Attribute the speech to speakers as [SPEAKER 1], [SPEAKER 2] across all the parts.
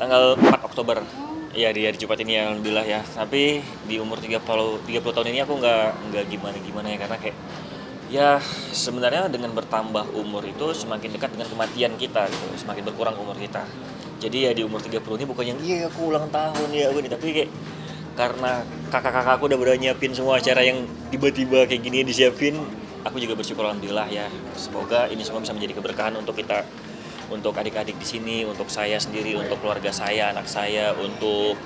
[SPEAKER 1] Tanggal 4 Oktober. Iya, di hari Jumat ini ya, alhamdulillah ya. Tapi di umur 30 tahun ini aku nggak gimana-gimana ya, karena kayak ya sebenarnya dengan bertambah umur itu semakin dekat dengan kematian kita gitu, semakin berkurang umur kita. Jadi ya di umur 30 ini bukan yang iya aku ulang tahun ya aku nih, tapi kayak karena kakak-kakakku udah pada nyiapin semua acara yang tiba-tiba kayak gini disiapin, aku juga bersyukur alhamdulillah ya. Semoga ini semua bisa menjadi keberkahan untuk kita, untuk adik-adik di sini, untuk saya sendiri, untuk keluarga saya, anak saya, untuk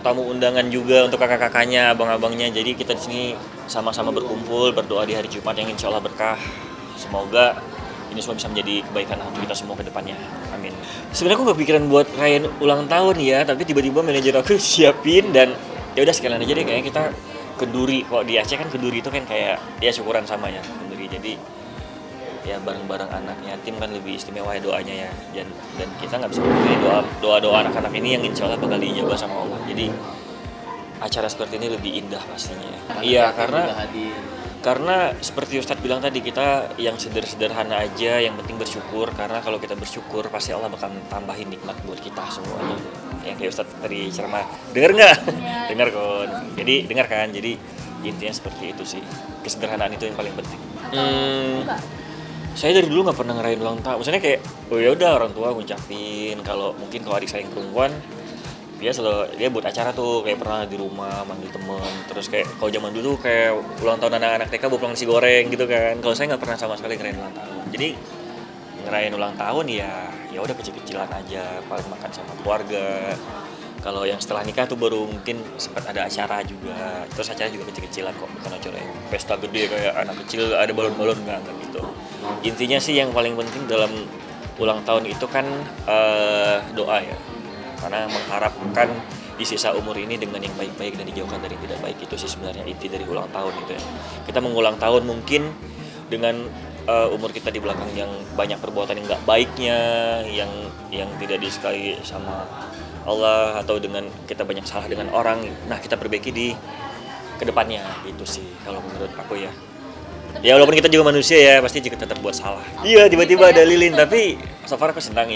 [SPEAKER 1] tamu undangan juga, untuk kakak-kakaknya, abang-abangnya. Jadi kita di sini sama-sama berkumpul, berdoa di hari Jumat yang insya Allah berkah. Semoga ini semua bisa menjadi kebaikan untuk kita semua ke depannya. Amin. Sebenarnya aku nggak pikiran buat rayain ulang tahun ya, tapi tiba-tiba manajer aku siapin dan ya udah sekalian aja deh, kayaknya kita ke Duri. Kok di Aceh kan ke Duri itu kan kayak ya syukuran sama ya ke Duri. Jadi ya bareng-bareng anaknya tim kan lebih istimewa ya doanya ya, dan kita nggak bisa memungkiri doa anak-anak ini yang insya Allah bakal diijabah sama Allah. Jadi acara seperti ini lebih indah pastinya. Iya, karena seperti Ustadz bilang tadi, kita yang sederhana aja, yang penting bersyukur, karena kalau kita bersyukur pasti Allah bakal tambahin nikmat buat kita semuanya. Yang kayak Ustadz tadi ceramah, denger nggak? Dengar kon. Jadi dengar kan. Jadi intinya seperti itu sih, kesederhanaan itu yang paling penting. Saya dari dulu nggak pernah ngerayain ulang tahun. Maksudnya kayak, oh ya udah orang tua ngucapin. Kalau mungkin kalau adik saya yang perempuan, dia buat acara tuh, kayak pernah di rumah manggil temen. Terus kayak kalau zaman dulu kayak ulang tahun anak-anak TK bawa pulang nasi goreng gitu kan. Kalau saya nggak pernah sama sekali ngerayain ulang tahun. Jadi ngerayain ulang tahun ya udah kecil-kecilan aja, paling makan sama keluarga. Kalau yang setelah nikah tuh baru mungkin sempat ada acara juga. Terus acara juga kecil-kecilan kok, bukan acara yang pesta gede kayak anak kecil ada balon-balon, enggak gitu. Intinya sih yang paling penting dalam ulang tahun itu kan doa ya. Karena mengharapkan di sisa umur ini dengan yang baik-baik dan dijauhkan dari yang tidak baik. Itu sih sebenarnya inti dari ulang tahun itu ya. Kita mengulang tahun mungkin dengan umur kita di belakang yang banyak perbuatan yang nggak baiknya, yang tidak disukai sama Allah, atau dengan kita banyak salah dengan orang. Nah, kita perbaiki di kedepannya gitu sih kalau menurut aku ya. Ya walaupun kita juga manusia ya, pasti juga tetap buat salah. Iya, tiba-tiba ada lilin, tapi so far aku senang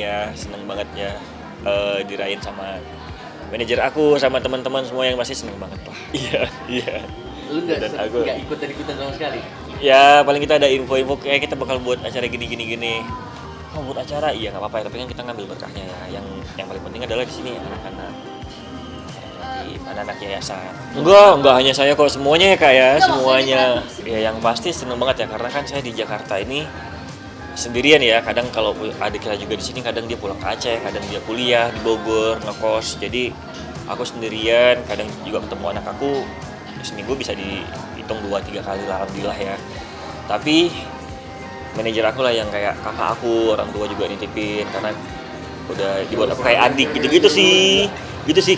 [SPEAKER 1] banget ya, dirayain sama manajer aku, sama teman-teman semua yang pasti seneng banget lah. Iya.
[SPEAKER 2] Lu nggak ikutan sama sekali?
[SPEAKER 1] Ya paling kita ada info-info kayak kita bakal buat acara gini. Kamu buat acara? Iya nggak apa-apa ya, tapi kan kita ngambil berkahnya ya. Yang paling penting adalah di sini anak-anak yayasan. Enggak hanya saya kok, semuanya ya Kak ya, semuanya. Ya yang pasti seneng banget ya, karena kan saya di Jakarta ini sendirian ya. Kadang kalau adik saya juga di sini, kadang dia pulang ke Aceh, kadang dia kuliah di Bogor ngekos. Jadi aku sendirian, kadang juga ketemu anak aku seminggu bisa dihitung 2-3 kali lah, alhamdulillah ya. Tapi manajer aku lah yang kayak kakak aku, orang tua juga nitipin, karena udah dibuat aku kayak adik gitu sih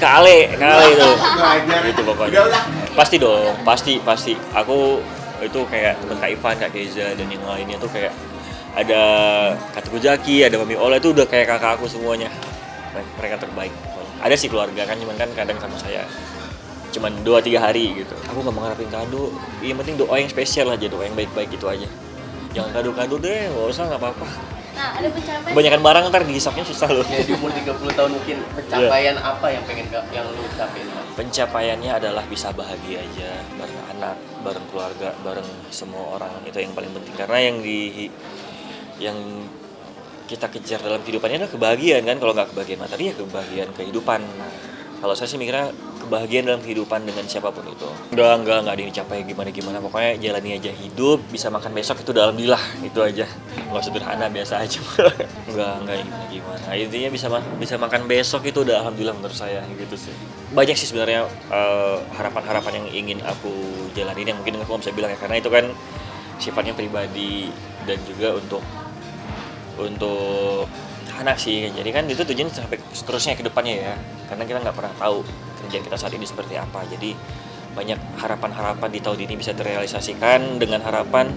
[SPEAKER 1] Kak Ale itu gitu pokoknya. Pasti dong, pasti aku itu kayak teman Kak Ivan, Kak Keza, dan yang lainnya tuh kayak ada Kak Teguh Zaki, ada Mami Ola, itu udah kayak kakak aku semuanya. Mereka terbaik. Ada sih keluarga kan, cuman kan kadang sama saya cuman 2-3 hari gitu. Aku gak mengharapin kado, yang penting doa yang spesial aja, doa yang baik-baik gitu aja. Jangan kado-kado deh, gak usah, gak apa-apa.
[SPEAKER 3] Nah, ada pencapaian.
[SPEAKER 1] Kebanyakan barang ntar dihisapnya susah loh.
[SPEAKER 2] Ya di umur 30 tahun mungkin pencapaian apa yang yang lu capain?
[SPEAKER 1] Pencapaiannya adalah bisa bahagia aja bareng anak, bareng keluarga, bareng semua orang. Itu yang paling penting, karena yang kita kejar dalam kehidupan ini adalah kebahagiaan kan. Kalau nggak kebahagiaan materi ya kebahagiaan kehidupan. Kalau saya sih mikirnya kebahagiaan dalam kehidupan dengan siapapun itu. Enggak ada yang dicapai gimana. Pokoknya jalani aja hidup, bisa makan besok itu udah alhamdulillah, itu aja. Nggak sederhana, biasa aja. Enggak gimana. Intinya bisa makan besok itu udah alhamdulillah menurut saya gitu sih. Banyak sih sebenarnya harapan-harapan yang ingin aku jalani, yang mungkin aku nggak bisa bilang ya, karena itu kan sifatnya pribadi dan juga untuk anak sih. Jadi kan itu tujuan sampai seterusnya ke depannya ya, karena kita nggak pernah tahu kerjaan kita saat ini seperti apa. Jadi banyak harapan-harapan di tahun ini bisa terrealisasikan, dengan harapan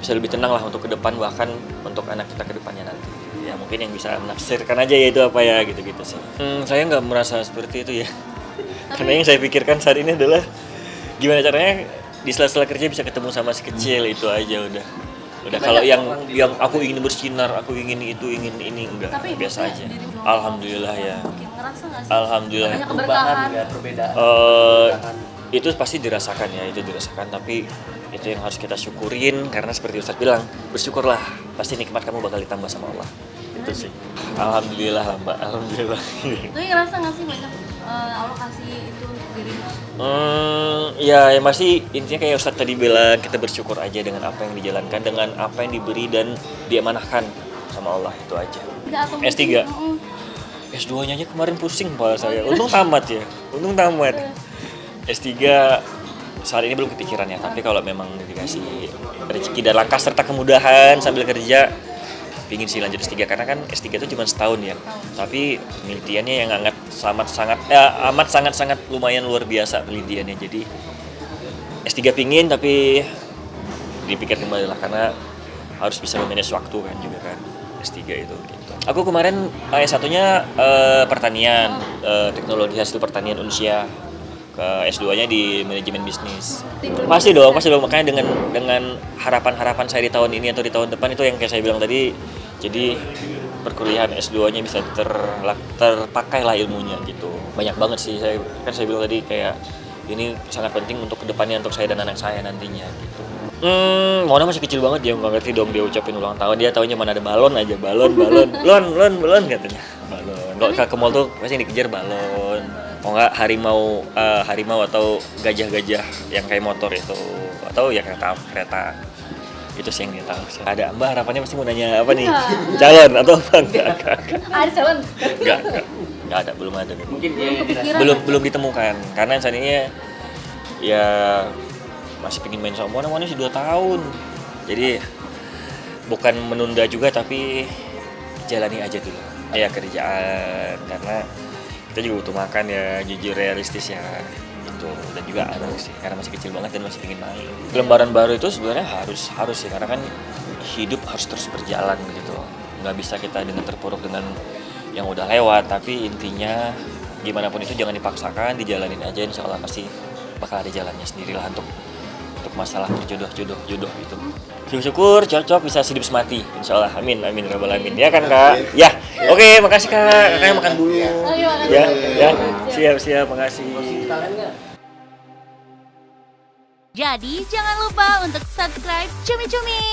[SPEAKER 1] bisa lebih tenang lah untuk ke depan, bahkan untuk anak kita ke depannya nanti. Ya mungkin yang bisa menafsirkan aja ya itu apa ya, gitu-gitu sih. Saya nggak merasa seperti itu ya. Karena yang saya pikirkan saat ini adalah gimana caranya di sela-sela kerja bisa ketemu sama si kecil, itu aja udah. Udah kalau yang aku ingin bersinar, aku ingin itu, ingin ini, enggak,
[SPEAKER 3] Tapi
[SPEAKER 1] biasa
[SPEAKER 3] maksudnya
[SPEAKER 1] aja.
[SPEAKER 3] dari bulan
[SPEAKER 1] Alhamdulillah ya.
[SPEAKER 3] Makin ngerasa nggak sih?
[SPEAKER 1] Alhamdulillah.
[SPEAKER 3] Banyak
[SPEAKER 2] Perubahan
[SPEAKER 3] keberkahan.
[SPEAKER 2] nggak, perbedaan?
[SPEAKER 1] Eh, itu pasti dirasakan ya, itu dirasakan, tapi itu yang harus kita syukurin karena seperti Ustadz bilang, bersyukurlah, pasti nikmat kamu bakal ditambah sama Allah. Itu sih. Alhamdulillah lah, Mbak, alhamdulillah.
[SPEAKER 3] Tapi ngerasa nggak sih banyak Allah kasih itu dirimu?
[SPEAKER 1] Ya masih intinya kayak Ustadz tadi bilang, kita bersyukur aja dengan apa yang dijalankan, dengan apa yang diberi dan diamanahkan sama Allah, itu aja.
[SPEAKER 3] Nggak, atau
[SPEAKER 1] S3.
[SPEAKER 3] mungkin,
[SPEAKER 1] S2-nya aja kemarin pusing kepala saya. Untung tamat ya. Untung tamat. S3 saat ini belum kepikiran ya, tapi kalau memang dikasih rezeki dan langkah serta kemudahan sambil kerja, pingin sih lanjut S3 karena kan S3 itu cuma setahun ya. Tapi penelitiannya yang amat sangat lumayan luar biasa penelitiannya. Jadi S3 pingin tapi dipikir kembali lah karena harus bisa memanage waktu kan juga kan S3 itu gitu. Aku kemarin S1-nya pertanian, teknologi hasil pertanian Unsia. Ke S2-nya di manajemen bisnis. Pasti dong, makanya dengan harapan saya di tahun ini atau di tahun depan itu yang kayak saya bilang tadi. Jadi perkuliahan S2-nya bisa terpakai lah ilmunya gitu. Banyak banget sih saya bilang tadi kayak ini sangat penting untuk kedepannya untuk saya dan anak saya nantinya gitu. Mona masih kecil banget, dia nggak ngerti dong dia ucapin ulang tahun, dia taunya mana ada balon aja, balon katanya, balon. Kalau ke mall tuh pasti yang dikejar balon. Oh enggak harimau atau gajah-gajah yang kayak motor itu, atau ya kereta. Itu sih yang dia tahu. Ada Mbak harapannya pasti mau nanya apa nih? Calon atau apa? Enggak.
[SPEAKER 3] Ada calon.
[SPEAKER 1] Enggak ada, belum ada.
[SPEAKER 2] Mungkin dia yang
[SPEAKER 3] Kepikiran.
[SPEAKER 1] Belum ditemukan karena saat ini ya masih pengen main sama Mona sih 2 tahun. Jadi bukan menunda juga tapi jalani aja dulu. Ya kerjaan karena kita juga butuh makan ya, jujur realistis ya gitu. Dan juga anak sih karena masih kecil banget dan masih pengen main. Lembaran baru itu sebenarnya harus sih karena kan hidup harus terus berjalan gitu. Nggak bisa kita dengan terpuruk dengan yang udah lewat, tapi intinya gimana pun itu jangan dipaksakan, dijalanin aja, insya Allah pasti bakal ada jalannya sendirilah untuk masalah berjodoh gitu. Syukur cocok bisa hidup semati, insya Allah, amin rabbal alamin, ya kan Kak? Ya, oke, makasih Kak, kakaknya makan dulu. Ya, siap, makasih.
[SPEAKER 4] Jadi jangan lupa untuk subscribe Cumi Cumi.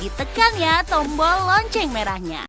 [SPEAKER 4] Ditekan ya tombol lonceng merahnya.